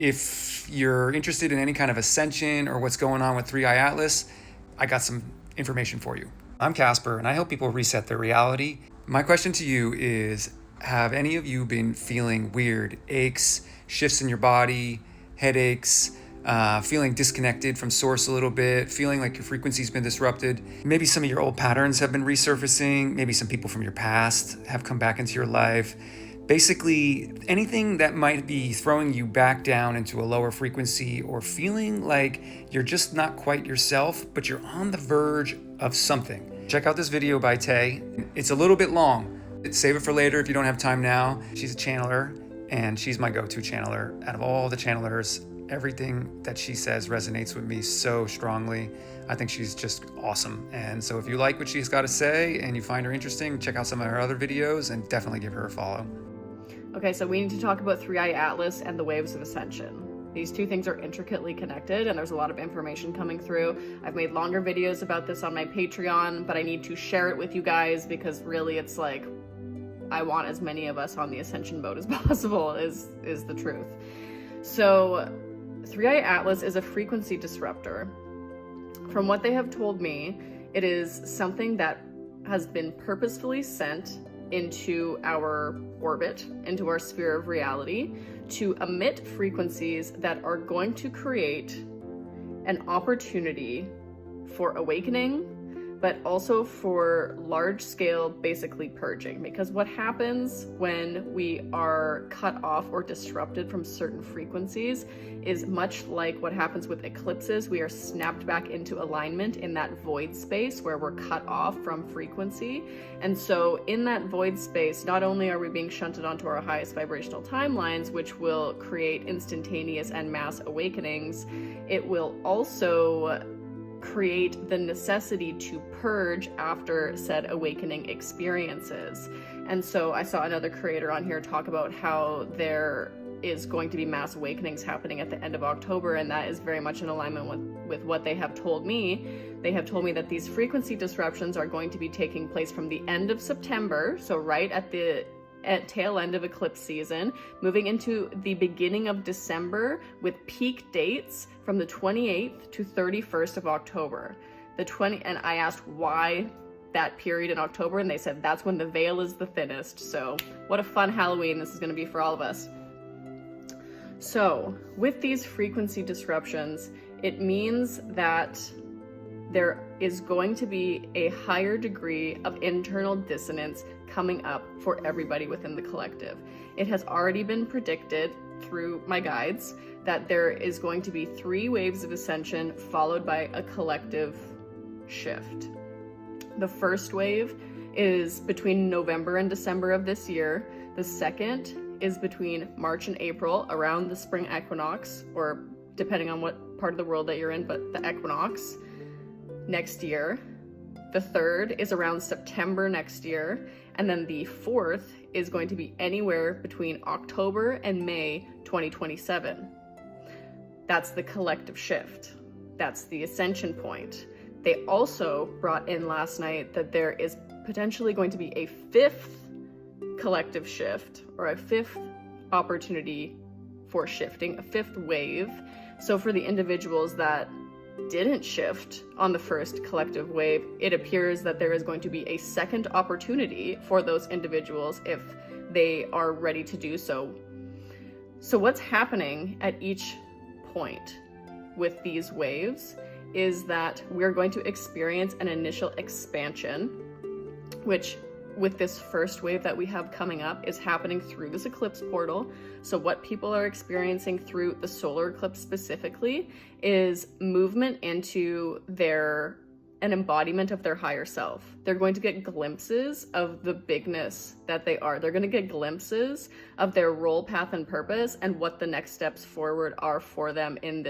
If you're interested in any kind of ascension or what's going on with 3i Atlas, I got some information for you. I'm Casper, and I help people reset their reality. My question to you is, have any of you been feeling weird aches, shifts in your body, headaches, feeling disconnected from source a little bit, feeling like your frequency's been disrupted? Maybe some of your old patterns have been resurfacing. Maybe some people from your past have come back into your life. Basically, anything that might be throwing you back down into a lower frequency, or feeling like you're just not quite yourself, but you're on the verge of something. Check out this video by Tay. It's a little bit long. Save it for later if you don't have time now. She's a channeler, and she's my go-to channeler. Out of all the channelers, everything that she says resonates with me so strongly. I think she's just awesome. And so if you like what she's got to say and you find her interesting, check out some of her other videos and definitely give her a follow. Okay, so we need to talk about 3i Atlas and the waves of ascension. These two things are intricately connected, and there's a lot of information coming through. I've made longer videos about this on my Patreon, but I need to share it with you guys because really it's like, I want as many of us on the ascension boat as possible is the truth. So 3i Atlas is a frequency disruptor. From what they have told me, it is something that has been purposefully sent into our orbit, into our sphere of reality, to emit frequencies that are going to create an opportunity for awakening, but also for large-scale, basically purging. Because what happens when we are cut off or disrupted from certain frequencies is much like what happens with eclipses. We are snapped back into alignment in that void space where we're cut off from frequency. And so in that void space, not only are we being shunted onto our highest vibrational timelines, which will create instantaneous and mass awakenings, it will also create the necessity to purge after said awakening experiences. And so I saw another creator on here talk about how there is going to be mass awakenings happening at the end of October, and that is very much in alignment with what they have told me. They have told me that these frequency disruptions are going to be taking place from the end of September, so right at the tail end of eclipse season, moving into the beginning of December, with peak dates from the 28th to 31st of October. And I asked why that period in October, and they said that's when the veil is the thinnest. So what a fun Halloween this is going to be for all of us. So with these frequency disruptions, it means that there is going to be a higher degree of internal dissonance coming up for everybody within the collective. It has already been predicted through my guides that there is going to be 3 waves of ascension followed by a collective shift. The first wave is between November and December of this year. The second is between March and April, around the spring equinox, or depending on what part of the world that you're in, but the equinox next year. The third is around September next year. And then the fourth is going to be anywhere between October and May 2027. That's the collective shift. That's the ascension point. They also brought in last night that there is potentially going to be a 5th collective shift, or a 5th opportunity for shifting, a 5th wave. So for the individuals that didn't shift on the first collective wave, it appears that there is going to be a second opportunity for those individuals if they are ready to do so. So what's happening at each point with these waves is that we're going to experience an initial expansion, which with this first wave that we have coming up is happening through this eclipse portal. So what people are experiencing through the solar eclipse specifically is movement into an embodiment of their higher self. They're going to get glimpses of the bigness that they are. They're going to get glimpses of their role, path, and purpose, and what the next steps forward are for them in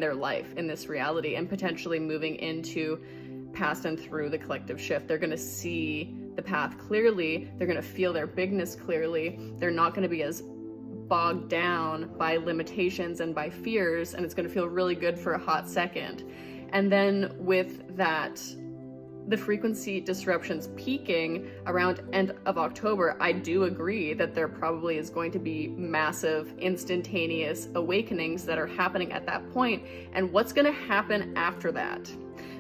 their life, in this reality, and potentially moving into past and through the collective shift. They're going to see the path clearly. They're going to feel their bigness clearly. They're not going to be as bogged down by limitations and by fears, and it's going to feel really good for a hot second. And then with that the frequency disruptions peaking around end of October, I do agree that there probably is going to be massive instantaneous awakenings that are happening at that point. And what's going to happen after that?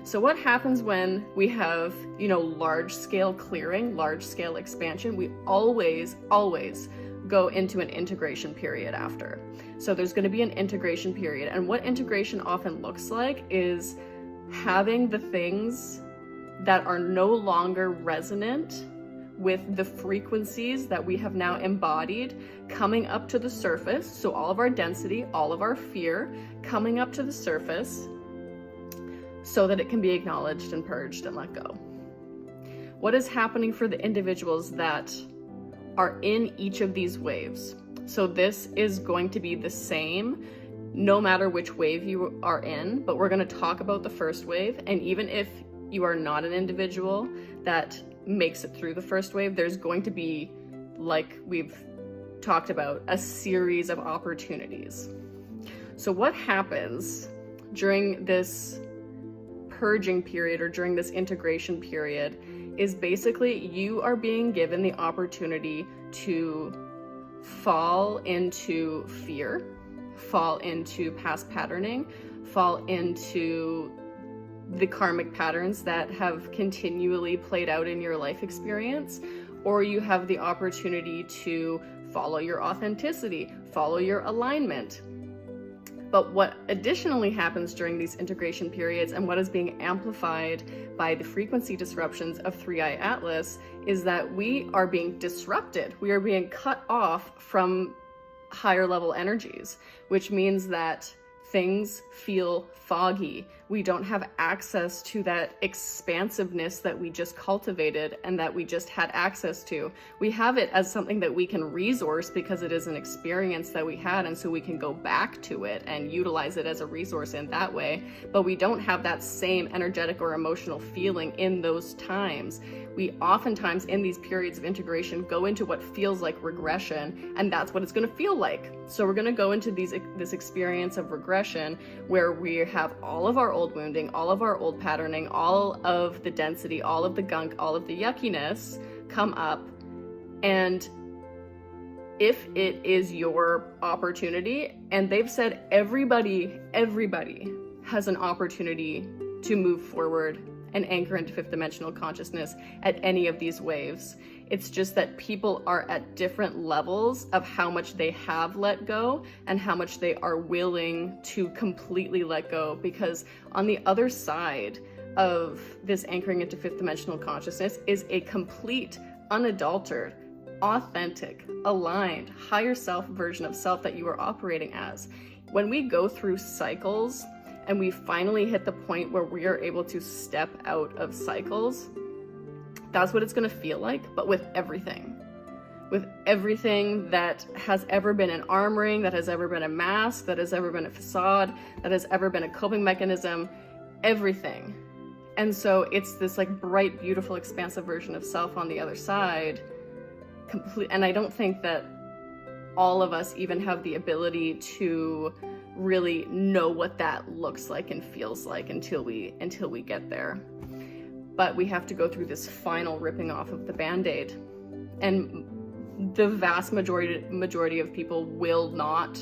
So what happens when we have, large scale clearing, large scale expansion? We always go into an integration period after. So there's going to be an integration period. And what integration often looks like is having the things that are no longer resonant with the frequencies that we have now embodied coming up to the surface. So all of our density, all of our fear coming up to the surface so that it can be acknowledged and purged and let go. What is happening for the individuals that are in each of these waves? So this is going to be the same no matter which wave you are in, but we're going to talk about the first wave. And even if you are not an individual that makes it through the first wave, there's going to be, like we've talked about, a series of opportunities. So what happens during this purging period or during this integration period is basically you are being given the opportunity to fall into fear, fall into past patterning, fall into the karmic patterns that have continually played out in your life experience, or you have the opportunity to follow your authenticity, follow your alignment. But what additionally happens during these integration periods, and what is being amplified by the frequency disruptions of 3i Atlas, is that we are being disrupted. We are being cut off from higher level energies, which means that things feel foggy. We don't have access to that expansiveness that we just cultivated and that we just had access to. We have it as something that we can resource because it is an experience that we had, and so we can go back to it and utilize it as a resource in that way. But we don't have that same energetic or emotional feeling in those times. We oftentimes in these periods of integration go into what feels like regression, and that's what it's going to feel like. So we're going to go into this experience of regression where we have all of our old wounding, all of our old patterning, all of the density, all of the gunk, all of the yuckiness come up. And if it is your opportunity, and they've said everybody has an opportunity to move forward and anchor into fifth dimensional consciousness at any of these waves. It's just that people are at different levels of how much they have let go and how much they are willing to completely let go, because on the other side of this anchoring into fifth dimensional consciousness is a complete, unadulterated, authentic, aligned, higher self version of self that you are operating as. When we go through cycles and we finally hit the point where we are able to step out of cycles, that's what it's going to feel like, but with everything. With everything that has ever been an armoring, that has ever been a mask, that has ever been a facade, that has ever been a coping mechanism, everything. And so it's this like bright, beautiful, expansive version of self on the other side. And I don't think that all of us even have the ability to really know what that looks like and feels like until we get there. But we have to go through this final ripping off of the Band-Aid. And the vast majority of people will not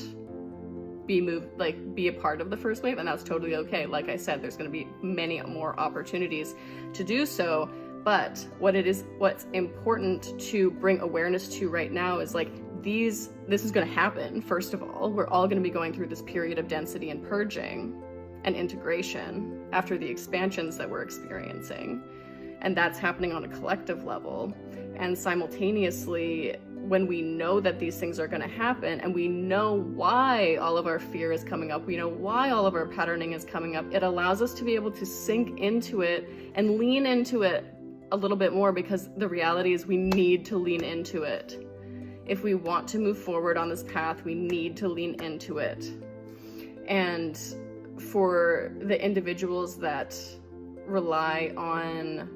be a part of the first wave, and that's totally okay. Like I said, there's going to be many more opportunities to do so. But what's important to bring awareness to right now is like this is going to happen. First of all, we're all going to be going through this period of density and purging and integration after the expansions that we're experiencing. And that's happening on a collective level. And simultaneously, when we know that these things are going to happen and we know why all of our fear is coming up, we know why all of our patterning is coming up, it allows us to be able to sink into it and lean into it a little bit more, because the reality is we need to lean into it. If we want to move forward on this path, we need to lean into it. And for the individuals that rely on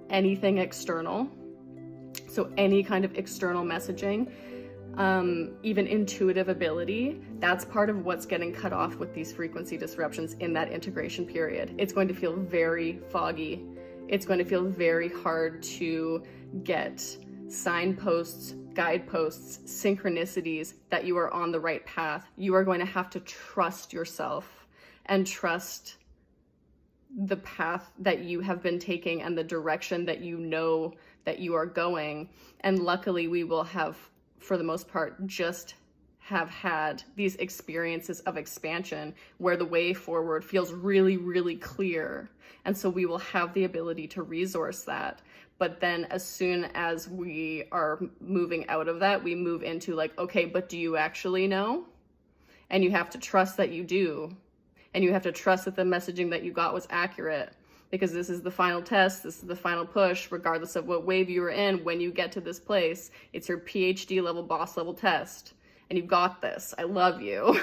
anything external, so any kind of external messaging, even intuitive ability, that's part of what's getting cut off with these frequency disruptions in that integration period. It's going to feel very foggy. It's going to feel very hard to get signposts, guideposts, synchronicities that you are on the right path. You are going to have to trust yourself and trust the path that you have been taking and the direction that you know that you are going. And luckily we will have, for the most part, just have had these experiences of expansion where the way forward feels really, really clear. And so we will have the ability to resource that. But then as soon as we are moving out of that, we move into like, okay, but do you actually know? And you have to trust that you do. And you have to trust that the messaging that you got was accurate, because this is the final test. This is the final push, regardless of what wave you are in. When you get to this place, it's your PhD level, boss level test. And you got this. I love you.